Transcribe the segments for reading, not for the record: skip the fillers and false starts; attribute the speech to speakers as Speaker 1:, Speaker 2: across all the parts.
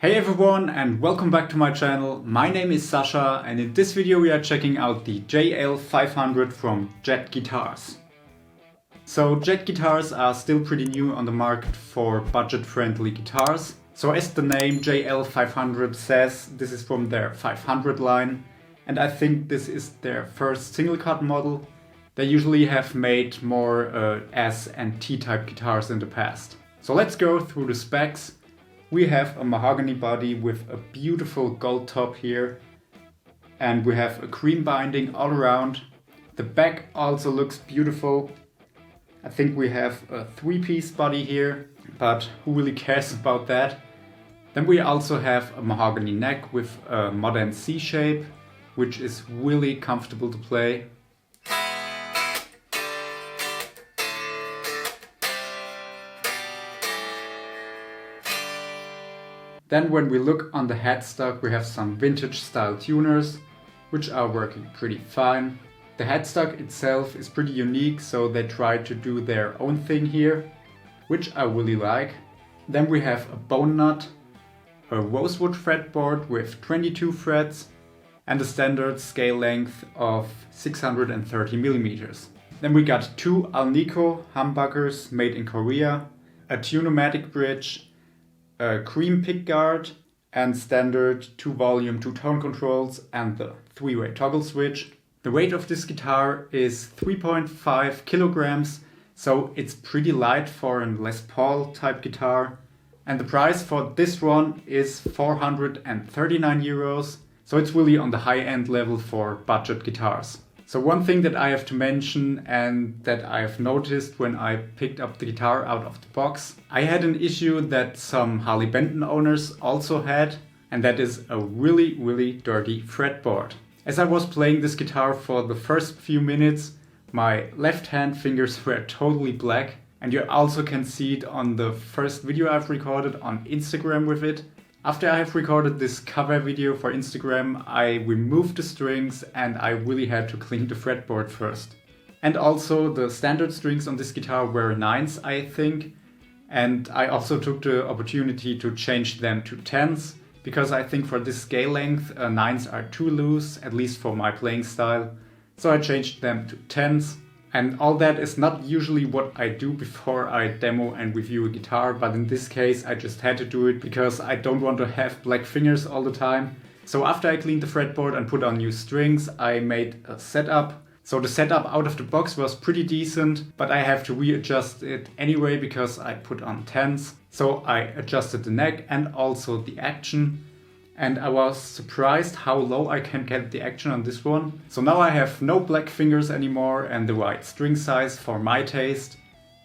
Speaker 1: Hey everyone and welcome back to my channel. My name is Sasha and in this video we are checking out the JL-500 from Jet Guitars. So Jet Guitars are still pretty new on the market for budget-friendly guitars. So as the name JL-500 says, this is from their 500 line and I think this is their first single cut model. They usually have made more S and T type guitars in the past. So let's go through the specs. We have a mahogany body with a beautiful gold top here and we have a cream binding all around. The back also looks beautiful. I think we have a 3-piece body here, but who really cares about that? Then we also have a mahogany neck with a modern C shape, which is really comfortable to play. Then when we look on the headstock, we have some vintage style tuners, which are working pretty fine. The headstock itself is pretty unique, so they tried to do their own thing here, which I really like. Then we have a bone nut, a rosewood fretboard with 22 frets, and a standard scale length of 630 millimeters. Then we got two Alnico humbuckers made in Korea, a tune-o-matic bridge, a cream pickguard and standard 2-volume 2-tone controls and the 3-way toggle switch. The weight of this guitar is 3.5 kilograms, so it's pretty light for a Les Paul type guitar. And the price for this one is 439 euros, so it's really on the high-end level for budget guitars. So one thing that I have to mention and that I've noticed when I picked up the guitar out of the box, I had an issue that some Harley Benton owners also had, and that is a really dirty fretboard. As I was playing this guitar for the first few minutes, my left hand fingers were totally black, and you also can see it on the first video I've recorded on Instagram with it. After I have recorded this cover video for Instagram, I removed the strings and I really had to clean the fretboard first. And also the standard strings on this guitar were 9s, I think. And I also took the opportunity to change them to 10s, because I think for this scale length, 9s are too loose, at least for my playing style. So I changed them to 10s. And all that is not usually what I do before I demo and review a guitar, but in this case I just had to do it because I don't want to have black fingers all the time. So after I cleaned the fretboard and put on new strings, I made a setup. So the setup out of the box was pretty decent, but I have to readjust it anyway because I put on 10s. So I adjusted the neck and also the action. And I was surprised how low I can get the action on this one. So now I have no black fingers anymore and the right string size for my taste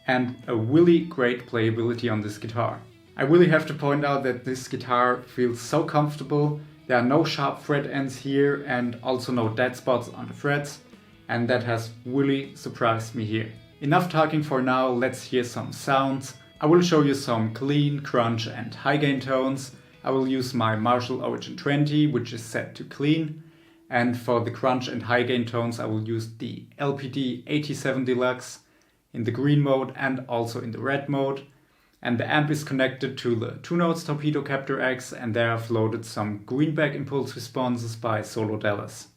Speaker 1: and a really great playability on this guitar. I really have to point out that this guitar feels so comfortable. There are no sharp fret ends here and also no dead spots on the frets, and that has really surprised me here. Enough talking for now, let's hear some sounds. I will show you some clean, crunch and high gain tones. I will use my Marshall Origin 20, which is set to clean. And for the crunch and high gain tones, I will use the LPD 87 Deluxe in the green mode and also in the red mode. And the amp is connected to the 2-Notes Torpedo Captor X, and there I've loaded some greenback impulse responses by Solo Dallas.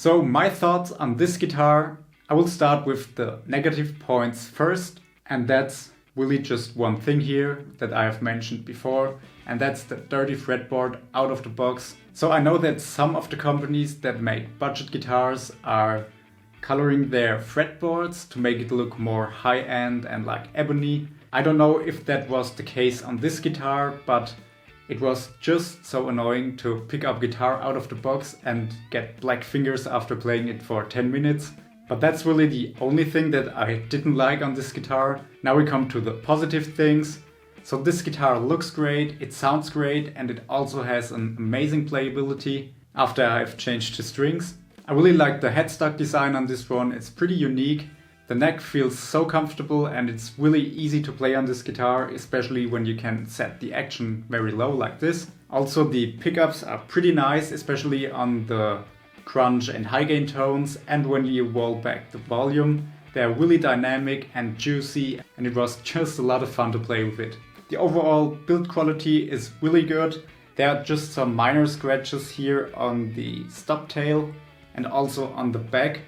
Speaker 1: So my thoughts on this guitar, I will start with the negative points first, and that's really just one thing here that I have mentioned before, and that's the dirty fretboard out of the box. So I know that some of the companies that make budget guitars are coloring their fretboards to make it look more high-end and like ebony. I don't know if that was the case on this guitar, but it was just so annoying to pick up guitar out of the box and get black fingers after playing it for 10 minutes. But that's really the only thing that I didn't like on this guitar. Now we come to the positive things. So this guitar looks great, it sounds great, and it also has an amazing playability after I've changed the strings. I really like the headstock design on this one, it's pretty unique. The neck feels so comfortable and it's really easy to play on this guitar, especially when you can set the action very low like this. Also the pickups are pretty nice, especially on the crunch and high gain tones, and when you roll back the volume. They're really dynamic and juicy, and it was just a lot of fun to play with it. The overall build quality is really good. There are just some minor scratches here on the stop tail and also on the back,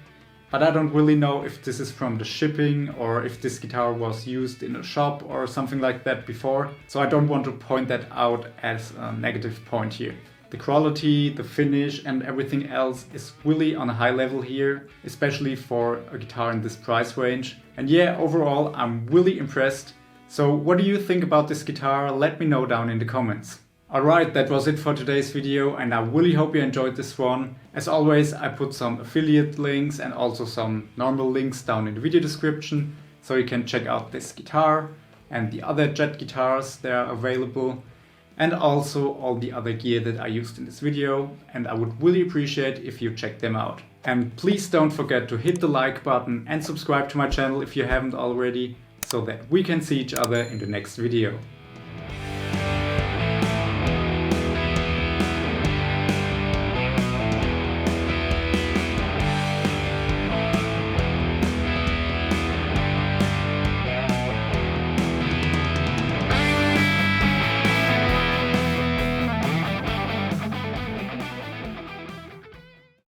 Speaker 1: but I don't really know if this is from the shipping or if this guitar was used in a shop or something like that before, so I don't want to point that out as a negative point here. The quality, the finish and everything else is really on a high level here, especially for a guitar in this price range. And yeah, overall I'm really impressed. So what do you think about this guitar? Let me know down in the comments. Alright, that was it for today's video and I really hope you enjoyed this one. As always, I put some affiliate links and also some normal links down in the video description, so you can check out this guitar and the other Jet guitars that are available, and also all the other gear that I used in this video, and I would really appreciate if you check them out. And please don't forget to hit the like button and subscribe to my channel if you haven't already, so that we can see each other in the next video.